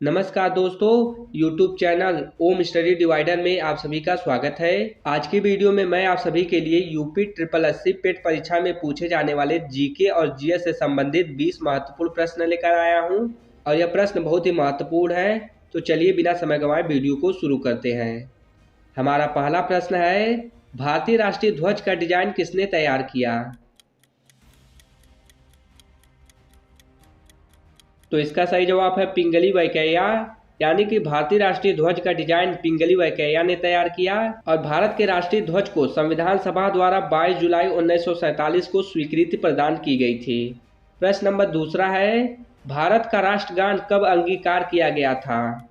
नमस्कार दोस्तों, YouTube channel ओम study divider में आप सभी का स्वागत है। आज की वीडियो में मैं आप सभी के लिए यूपी 8080 पेट परीक्षा में पूछे जाने वाले जीके और जीएस से संबंधित 20 महत्वपूर्ण प्रश्न लेकर आया हूं और यह प्रश्न बहुत ही महत्वपूर्ण है। तो चलिए बिना समय गंवाए वीडियो को शुरू करते हैं। हमारा पहला प्रश्न है, भारतीय राष्ट्रीय ध्वज का डिजाइन किसने तैयार किया? तो इसका सही जवाब है पिंगली वेंकैया, यानी कि भारतीय राष्ट्रीय ध्वज का डिजाइन पिंगली वेंकैया ने तैयार किया। और भारत के राष्ट्रीय ध्वज को संविधान सभा द्वारा 22 जुलाई 1947 को स्वीकृति प्रदान की गई थी। प्रश्न नंबर दूसरा है, भारत का राष्ट्रगान कब अंगीकार किया गया था?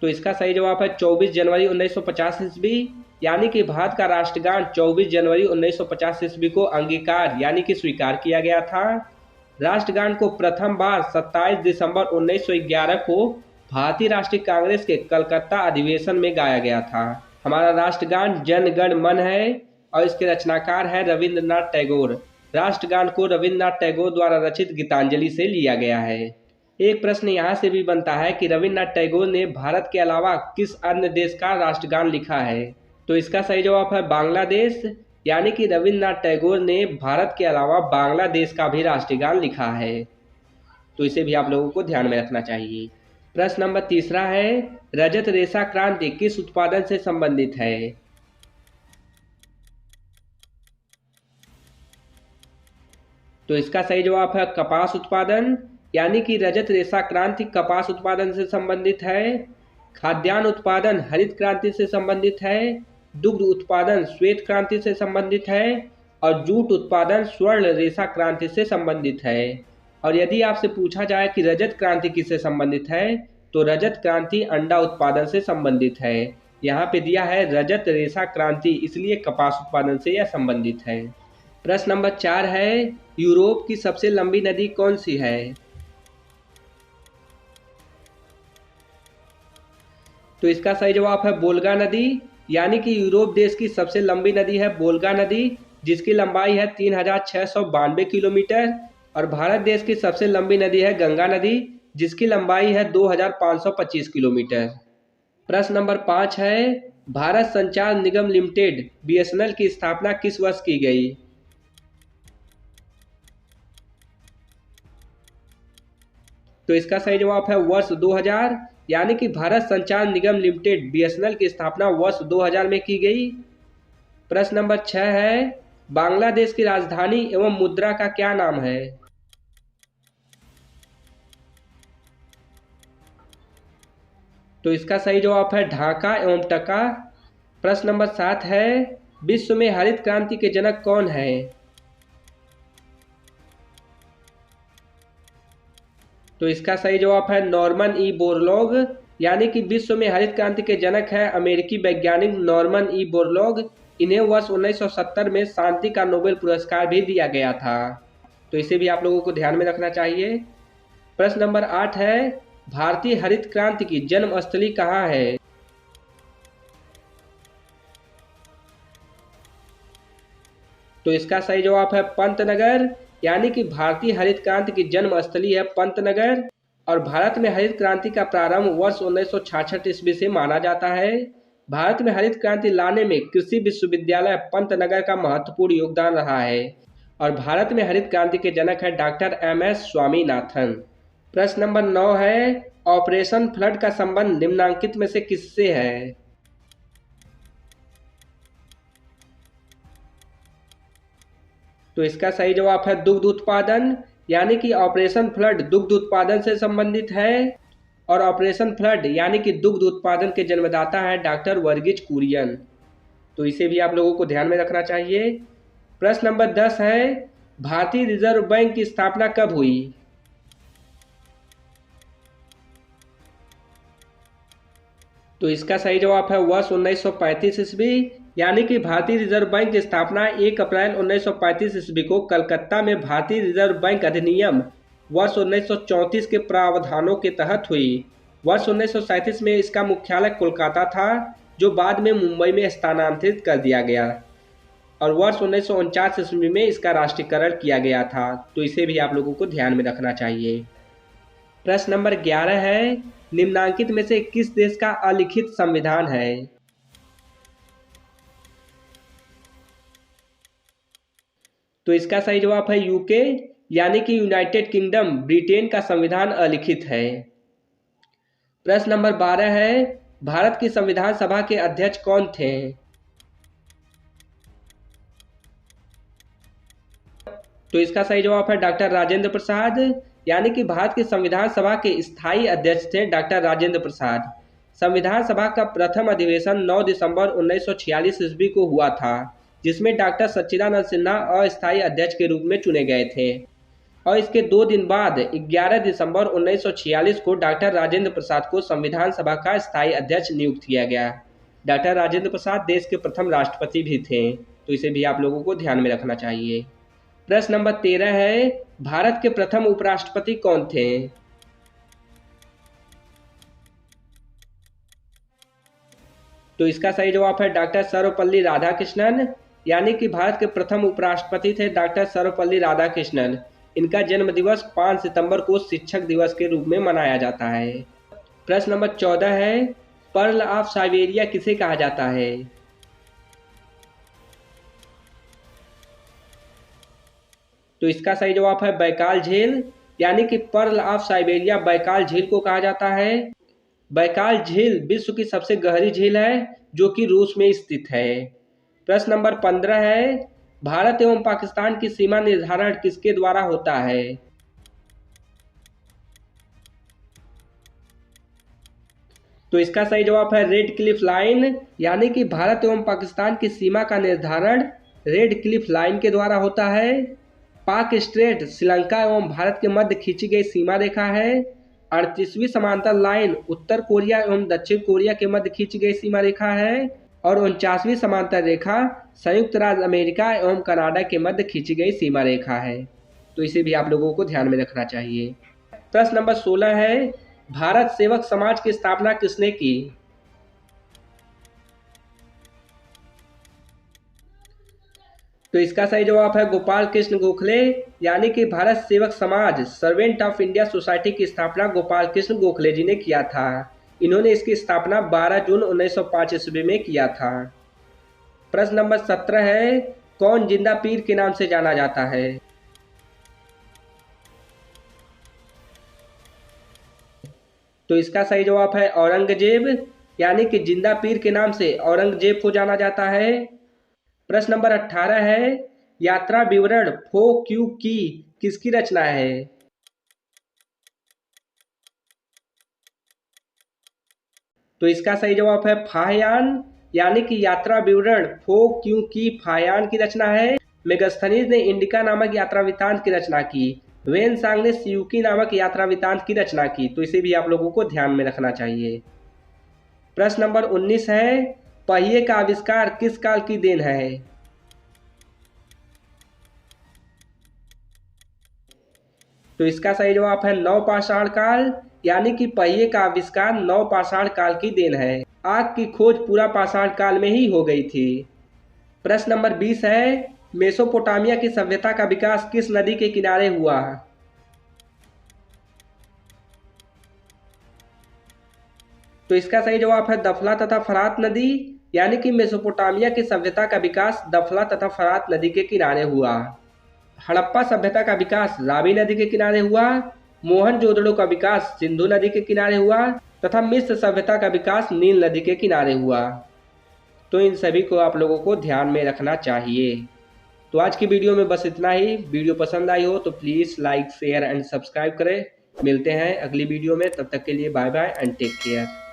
तो इसका सही जवाब है 24 जनवरी 1950 ईस्वी, यानी कि भारत का राष्ट्रगान 24 जनवरी 1950 ईस्वी को अंगीकार यानी कि स्वीकार किया गया था। राष्ट्रगान को प्रथम बार 27 दिसंबर 1911 को भारतीय राष्ट्रीय कांग्रेस के कलकत्ता अधिवेशन में गाया गया था। हमारा राष्ट्रगान जन गण मन है और इसके रचनाकार है रविंद्रनाथ टैगोर। राष्ट्रगान को रविंद्रनाथ टैगोर द्वारा रचित गीतांजलि से लिया गया है। एक प्रश्न यहाँ से भी बनता है कि रविंद्रनाथ टैगोर ने भारत के अलावा किस अन्य देश का राष्ट्रगान लिखा है? तो इसका सही जवाब है बांग्लादेश, यानी कि रविंद्रनाथ टैगोर ने भारत के अलावा बांग्लादेश का भी राष्ट्रगान लिखा है। तो इसे भी आप लोगों को ध्यान में रखना चाहिए। प्रश्न नंबर तीसरा है, रजत रेशा क्रांति किस उत्पादन से संबंधित है? तो इसका सही जवाब है कपास उत्पादन, यानी कि रजत रेशा क्रांति कपास उत्पादन से संबंधित है। खाद्यान्न उत्पादन हरित क्रांति से संबंधित है। दुग्ध उत्पादन श्वेत क्रांति से संबंधित है और जूट उत्पादन स्वर्ण रेशा क्रांति से संबंधित है। और यदि आपसे पूछा जाए कि रजत क्रांति किससे संबंधित है, तो रजत क्रांति अंडा उत्पादन से संबंधित है। यहाँ पे दिया है रजत रेशा क्रांति, इसलिए कपास उत्पादन से यह संबंधित है। प्रश्न नंबर 4 है, यूरोप की सबसे लंबी नदी कौन सी है? तो इसका सही जवाब है बोल्गा नदी, यानी कि यूरोप देश की सबसे लंबी नदी है बोल्गा नदी, जिसकी लंबाई है 3692 किलोमीटर। और भारत देश की सबसे लंबी नदी है गंगा नदी, जिसकी लंबाई है 2525 किलोमीटर। प्रश्न नंबर 5 है, भारत संचार निगम लिमिटेड बीएसएनएल की स्थापना किस वर्ष की गई? तो इसका सही जवाब है वर्ष 2000, यानी कि भारत संचार निगम लिमिटेड बीएसएनएल की स्थापना वर्ष 2000 में की गई। प्रश्न नंबर 6 है, बांग्लादेश की राजधानी एवं मुद्रा का क्या नाम है? तो इसका सही जवाब है ढाका एवं टका। प्रश्न नंबर 7 है, विश्व में हरित क्रांति के जनक कौन है? तो इसका सही जवाब है नॉर्मन ई बोरलॉग, यानी कि विश्व में हरित क्रांति के जनक है अमेरिकी वैज्ञानिक नॉर्मन ई बोरलॉग। इन्हें वर्ष 1970 में शांति का नोबेल पुरस्कार भी दिया गया था। तो इसे भी आप लोगों को ध्यान में रखना चाहिए। प्रश्न नंबर 8 है, भारतीय हरित क्रांति की जन्मस्थली कहाँ है? तो इसका सही जवाब है पंतनगर, यानी कि भारतीय हरित क्रांति की जन्मस्थली है पंतनगर। और भारत में हरित क्रांति का प्रारंभ वर्ष 1966 ईस्वी से माना जाता है। भारत में हरित क्रांति लाने में कृषि विश्वविद्यालय पंतनगर का महत्वपूर्ण योगदान रहा है। और भारत में हरित क्रांति के जनक है डॉक्टर MS स्वामीनाथन। प्रश्न नंबर 9 है, ऑपरेशन फ्लड का संबंध निम्नांकित में से किससे है? तो इसका सही जवाब है दुग्ध उत्पादन, यानी कि ऑपरेशन फ्लड दुग्ध उत्पादन से संबंधित है। और ऑपरेशन फ्लड यानी कि दुग्ध उत्पादन के जन्मदाता है डॉक्टर वर्गीज कुरियन। तो इसे भी आप लोगों को ध्यान में रखना चाहिए। प्रश्न नंबर 10 है, भारतीय रिजर्व बैंक की स्थापना कब हुई? तो इसका सही जवाब है वर्ष 1935 ईस्वी, यानी कि भारतीय रिजर्व बैंक की स्थापना 1 अप्रैल 1935 ईस्वी को कलकत्ता में भारतीय रिजर्व बैंक अधिनियम वर्ष 1934 के प्रावधानों के तहत हुई। वर्ष 1937 में इसका मुख्यालय कोलकाता था, जो बाद में मुंबई में स्थानांतरित कर दिया गया। और वर्ष 1949 ईस्वी में इसका राष्ट्रीयकरण किया गया था। तो इसे भी आप लोगों को ध्यान में रखना चाहिए। प्रश्न नंबर 11 है, निम्नांकित में से किस देश का अलिखित संविधान है? तो इसका सही जवाब है यूके, यानी कि यूनाइटेड किंगडम, ब्रिटेन का संविधान अलिखित है। प्रश्न नंबर 12 है, भारत की संविधान सभा के अध्यक्ष कौन थे? तो इसका सही जवाब है डॉक्टर राजेंद्र प्रसाद, यानी कि भारत की संविधान सभा के स्थायी अध्यक्ष थे डॉक्टर राजेंद्र प्रसाद। संविधान सभा का प्रथम अधिवेशन 9 दिसंबर 1946 ईस्वी को हुआ था, जिसमें डॉक्टर सच्चिदानंद सिन्हा अस्थायी अध्यक्ष के रूप में चुने गए थे। और इसके 2 दिन बाद 11 दिसंबर 1946 को डॉक्टर राजेंद्र प्रसाद को संविधान सभा का स्थायी अध्यक्ष नियुक्त किया गया। डॉक्टर राजेंद्र प्रसाद देश के प्रथम राष्ट्रपति भी थे। तो इसे भी आप लोगों को ध्यान में रखना चाहिए। प्रश्न नंबर 13 है, भारत के प्रथम उपराष्ट्रपति कौन थे? तो इसका सही जवाब है डॉक्टर सर्वपल्ली राधाकृष्णन, यानी कि भारत के प्रथम उपराष्ट्रपति थे डॉक्टर सर्वपल्ली राधाकृष्णन। इनका जन्म दिवस 5 सितंबर को शिक्षक दिवस के रूप में मनाया जाता है। प्रश्न नंबर 14 है, पर्ल ऑफ साइबेरिया किसे कहा जाता है? तो इसका सही जवाब है बैकाल झील, यानी कि पर्ल ऑफ साइबेरिया बैकाल झील को कहा जाता है। बैकाल झील विश्व की सबसे गहरी झील है, जो कि रूस में स्थित है। प्रश्न नंबर 15 है, भारत एवं पाकिस्तान की सीमा निर्धारण किसके द्वारा होता है? तो इसका सही जवाब है रेड क्लिफ लाइन, यानी कि भारत एवं पाकिस्तान की सीमा का निर्धारण रेड क्लिफ लाइन के द्वारा होता है। पाक स्ट्रेट श्रीलंका एवं भारत के मध्य खींची गई सीमा रेखा है। 38वीं समांतर लाइन उत्तर कोरिया एवं दक्षिण कोरिया के मध्य खींची गई सीमा रेखा है। और 49वीं समांतर रेखा संयुक्त राज्य अमेरिका एवं कनाडा के मध्य खींची गई सीमा रेखा है। तो इसे भी आप लोगों को ध्यान में रखना चाहिए। प्रश्न नंबर 16 है, भारत सेवक समाज की स्थापना किसने की? तो इसका सही जवाब है गोपाल कृष्ण गोखले, यानी कि भारत सेवक समाज सर्वेंट ऑफ इंडिया सोसाइटी की स्थापना गोपाल कृष्ण गोखले जी ने किया था। इन्होंने इसकी स्थापना 12 जून 1905 ईस्वी में किया था। प्रश्न नंबर 17 है, कौन जिंदा पीर के नाम से जाना जाता है? तो इसका सही जवाब है औरंगजेब, यानी कि जिंदा पीर के नाम से औरंगजेब को जाना जाता है। प्रश्न नंबर 18 है, यात्रा विवरण फो क्यू की किसकी रचना है? तो इसका सही जवाब है फाहयान, यानी कि यात्रा विवरण फो क्यू की फाहयान की रचना है। मेगस्थनीज ने इंडिका नामक यात्रा वृत्तांत की रचना की। वेन सांग ने सियूकी नामक यात्रा वृत्तांत की रचना की। तो इसे भी आप लोगों को ध्यान में रखना चाहिए। प्रश्न नंबर 19 है, पहिए का आविष्कार किस काल की देन है? तो इसका सही जवाब है नवपाषाण काल, यानी कि पहिए का आविष्कार नवपाषाण काल की देन है। आग की खोज पूरा पाषाण काल में ही हो गई थी। प्रश्न नंबर 20 है, मेसोपोटामिया की सभ्यता का विकास किस नदी के किनारे हुआ? तो इसका सही जवाब है दफला तथा फरात नदी, यानी कि मेसोपोटामिया की सभ्यता का विकास दफला तथा फरात नदी के किनारे हुआ। हड़प्पा सभ्यता का विकास रावी नदी के किनारे हुआ। मोहनजोदड़ो का विकास सिंधु नदी के किनारे हुआ तथा मिस्र सभ्यता का विकास नील नदी के किनारे हुआ। तो इन सभी को आप लोगों को ध्यान में रखना चाहिए। तो आज की वीडियो में बस इतना ही। वीडियो पसंद आई हो तो please like share and subscribe करें। मिलते हैं अगली वीडियो में, तब तक के लिए bye bye and take care.